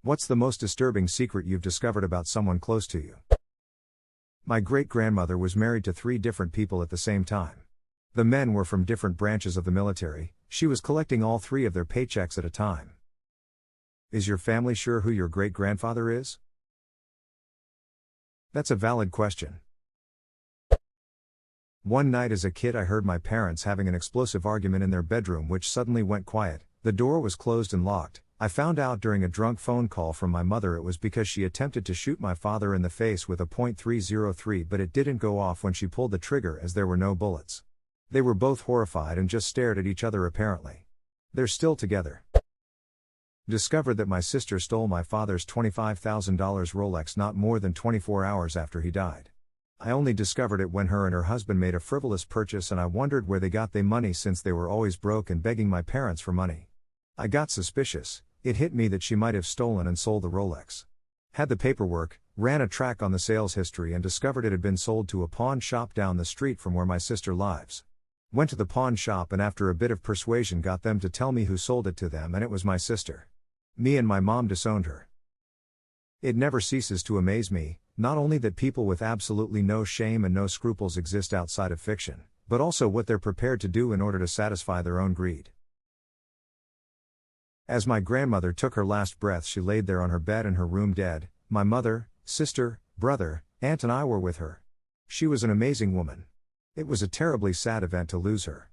What's the most disturbing secret you've discovered about someone close to you? My great-grandmother was married to 3 different people at the same time. The men were from different branches of the military. She was collecting all 3 of their paychecks at a time. Is your family sure who your great-grandfather is? That's a valid question. One night as a kid I heard my parents having an explosive argument in their bedroom which suddenly went quiet. The door was closed and locked. I found out during a drunk phone call from my mother it was because she attempted to shoot my father in the face with a .303 but it didn't go off when she pulled the trigger as there were no bullets. They were both horrified and just stared at each other apparently. They're still together. Discovered that my sister stole my father's $25,000 Rolex not more than 24 hours after he died. I only discovered it when her and her husband made a frivolous purchase and I wondered where they got the money since they were always broke and begging my parents for money. I got suspicious. It hit me that she might have stolen and sold the Rolex. Had the paperwork, ran a track on the sales history and discovered it had been sold to a pawn shop down the street from where my sister lives. Went to the pawn shop and after a bit of persuasion got them to tell me who sold it to them and it was my sister. Me and my mom disowned her. It never ceases to amaze me, not only that people with absolutely no shame and no scruples exist outside of fiction, but also what they're prepared to do in order to satisfy their own greed. As my grandmother took her last breath she laid there on her bed in her room dead. My mother, sister, brother, aunt and I were with her. She was an amazing woman. It was a terribly sad event to lose her.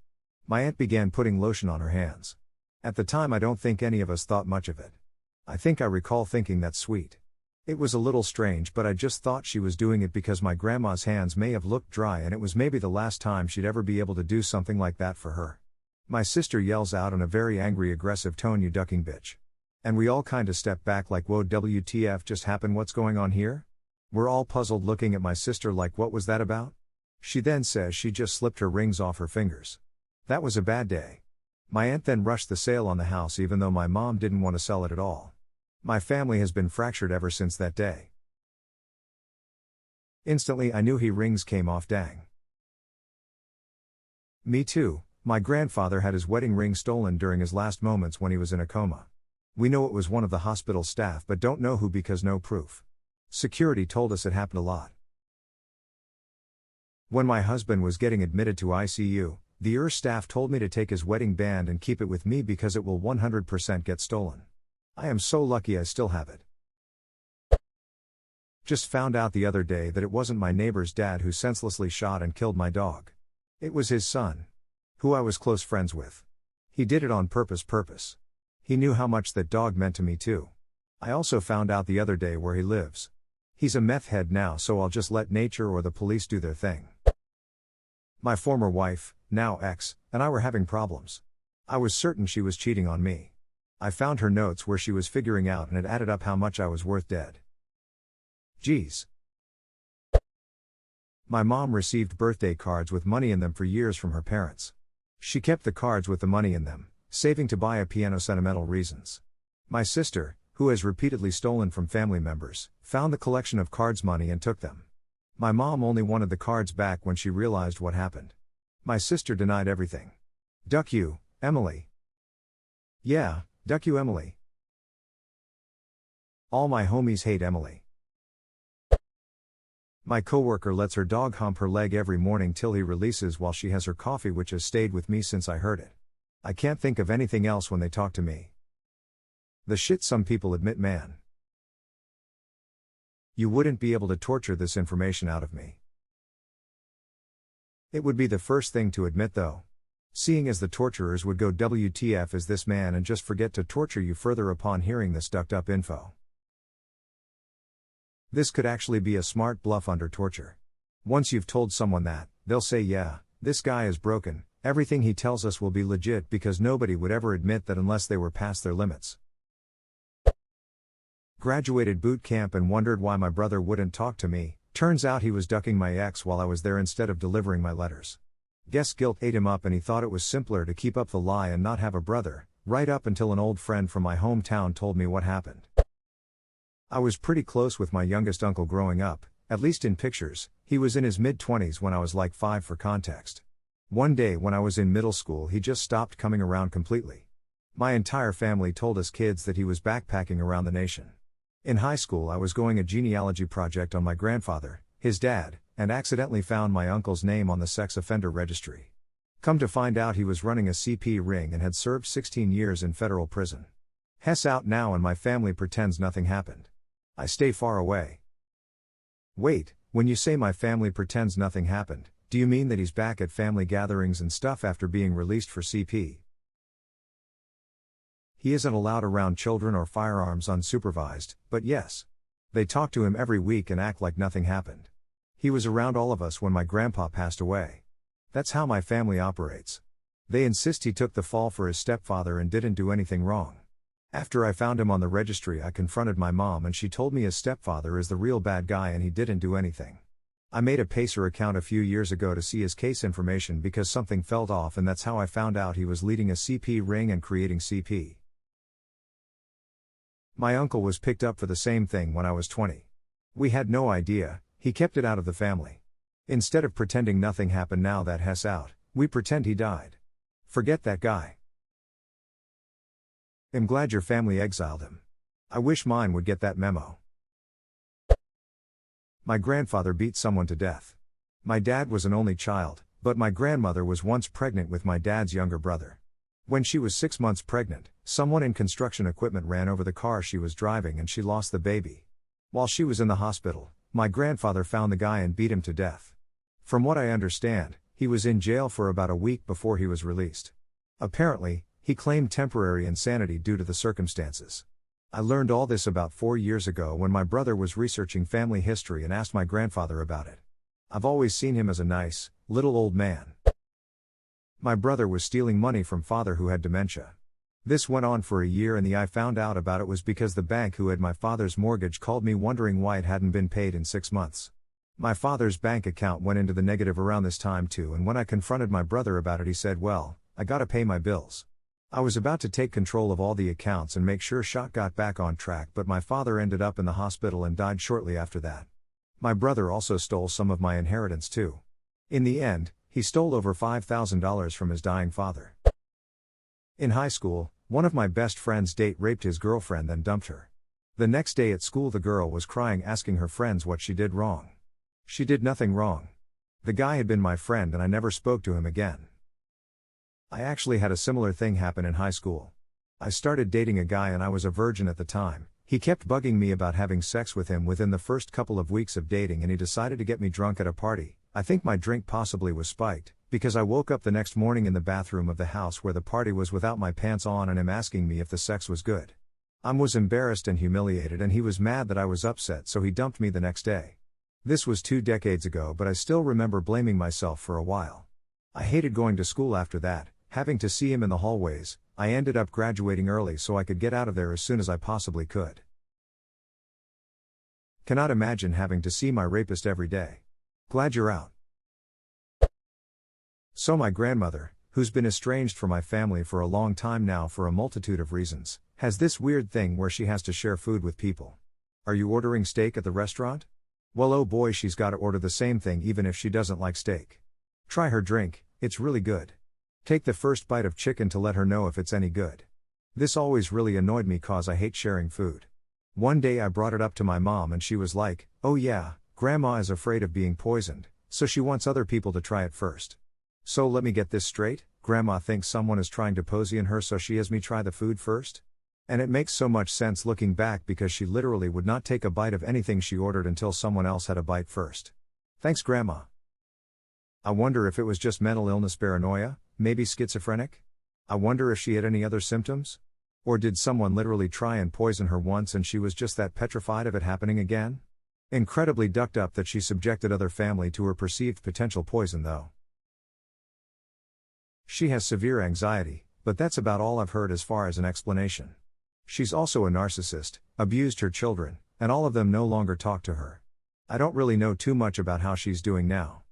My aunt began putting lotion on her hands. At the time I don't think any of us thought much of it. I think I recall thinking that's sweet. It was a little strange but I just thought she was doing it because my grandma's hands may have looked dry and it was maybe the last time she'd ever be able to do something like that for her. My sister yells out in a very angry aggressive tone, "You ducking bitch." And we all kinda step back like, whoa, WTF just happened, what's going on here? We're all puzzled looking at my sister like, what was that about? She then says she just slipped her rings off her fingers. That was a bad day. My aunt then rushed the sale on the house even though my mom didn't want to sell it at all. My family has been fractured ever since that day. Instantly I knew he rings came off, dang. Me too. My grandfather had his wedding ring stolen during his last moments when he was in a coma. We know it was one of the hospital staff but don't know who because no proof. Security told us it happened a lot. When my husband was getting admitted to ICU, the staff told me to take his wedding band and keep it with me because it will 100% get stolen. I am so lucky I still have it. Just found out the other day that it wasn't my neighbor's dad who senselessly shot and killed my dog. It was his son, who I was close friends with. He did it on purpose. He knew how much that dog meant to me too. I also found out the other day where he lives. He's a meth head now, so I'll just let nature or the police do their thing. My former wife, now ex, and I were having problems. I was certain she was cheating on me. I found her notes where she was figuring out and it added up how much I was worth dead. Geez. My mom received birthday cards with money in them for years from her parents. She kept the cards with the money in them, saving to buy a piano sentimental reasons. My sister, who has repeatedly stolen from family members, found the collection of cards money and took them. My mom only wanted the cards back when she realized what happened. My sister denied everything. Duck you, Emily. Yeah, duck you, Emily. All my homies hate Emily. My coworker lets her dog hump her leg every morning till he releases while she has her coffee, which has stayed with me since I heard it. I can't think of anything else when they talk to me. The shit some people admit, man. You wouldn't be able to torture this information out of me. It would be the first thing to admit though. Seeing as the torturers would go, WTF is this man, and just forget to torture you further upon hearing this ducked up info. This could actually be a smart bluff under torture. Once you've told someone that, they'll say, yeah, this guy is broken, everything he tells us will be legit, because nobody would ever admit that unless they were past their limits. Graduated boot camp and wondered why my brother wouldn't talk to me. Turns out he was ducking my ex while I was there instead of delivering my letters. Guess guilt ate him up and he thought it was simpler to keep up the lie and not have a brother, right up until an old friend from my hometown told me what happened. I was pretty close with my youngest uncle growing up, at least in pictures. He was in his mid-20s when I was like 5 for context. One day when I was in middle school he just stopped coming around completely. My entire family told us kids that he was backpacking around the nation. In high school, I was going a genealogy project on my grandfather, his dad, and accidentally found my uncle's name on the sex offender registry. Come to find out, he was running a CP ring and had served 16 years in federal prison. Hess out now, and my family pretends nothing happened. I stay far away. Wait, when you say my family pretends nothing happened, do you mean that he's back at family gatherings and stuff after being released for CP? He isn't allowed around children or firearms unsupervised, but yes. They talk to him every week and act like nothing happened. He was around all of us when my grandpa passed away. That's how my family operates. They insist he took the fall for his stepfather and didn't do anything wrong. After I found him on the registry, I confronted my mom and she told me his stepfather is the real bad guy and he didn't do anything. I made a Pacer account a few years ago to see his case information because something felt off, and that's how I found out he was leading a CP ring and creating CP. My uncle was picked up for the same thing when I was 20. We had no idea, he kept it out of the family. Instead of pretending nothing happened now that Hess out, we pretend he died. Forget that guy. I'm glad your family exiled him. I wish mine would get that memo. My grandfather beat someone to death. My dad was an only child, but my grandmother was once pregnant with my dad's younger brother. When she was 6 months pregnant, someone in construction equipment ran over the car she was driving and she lost the baby. While she was in the hospital, my grandfather found the guy and beat him to death. From what I understand, he was in jail for about a week before he was released. Apparently, he claimed temporary insanity due to the circumstances. I learned all this about 4 years ago when my brother was researching family history and asked my grandfather about it. I've always seen him as a nice, little old man. My brother was stealing money from father who had dementia. This went on for a year, and I found out about it was because the bank who had my father's mortgage called me wondering why it hadn't been paid in 6 months. My father's bank account went into the negative around this time too, and when I confronted my brother about it, he said, "Well, I gotta pay my bills." I was about to take control of all the accounts and make sure shit got back on track, but my father ended up in the hospital and died shortly after that. My brother also stole some of my inheritance too. In the end, he stole over $5,000 from his dying father. In high school, one of my best friend's date raped his girlfriend then dumped her. The next day at school, the girl was crying, asking her friends what she did wrong. She did nothing wrong. The guy had been my friend and I never spoke to him again. I actually had a similar thing happen in high school. I started dating a guy and I was a virgin at the time. He kept bugging me about having sex with him within the first couple of weeks of dating, and he decided to get me drunk at a party. I think my drink possibly was spiked, because I woke up the next morning in the bathroom of the house where the party was without my pants on and him asking me if the sex was good. I was embarrassed and humiliated, and he was mad that I was upset, so he dumped me the next day. This was 2 decades ago, but I still remember blaming myself for a while. I hated going to school after that, having to see him in the hallways. I ended up graduating early so I could get out of there as soon as I possibly could. Cannot imagine having to see my rapist every day. Glad you're out. So my grandmother, who's been estranged from my family for a long time now for a multitude of reasons, has this weird thing where she has to share food with people. Are you ordering steak at the restaurant? Well, oh boy, she's got to order the same thing even if she doesn't like steak. Try her drink, it's really good. Take the first bite of chicken to let her know if it's any good. This always really annoyed me cause I hate sharing food. One day I brought it up to my mom and she was like, "Oh yeah, Grandma is afraid of being poisoned, so she wants other people to try it first." So let me get this straight, Grandma thinks someone is trying to poison her, so she has me try the food first? And it makes so much sense looking back, because she literally would not take a bite of anything she ordered until someone else had a bite first. Thanks, Grandma. I wonder if it was just mental illness paranoia, maybe schizophrenic? I wonder if she had any other symptoms? Or did someone literally try and poison her once and she was just that petrified of it happening again? Incredibly ducked up that she subjected other family to her perceived potential poison though. She has severe anxiety, but that's about all I've heard as far as an explanation. She's also a narcissist, abused her children, and all of them no longer talk to her. I don't really know too much about how she's doing now.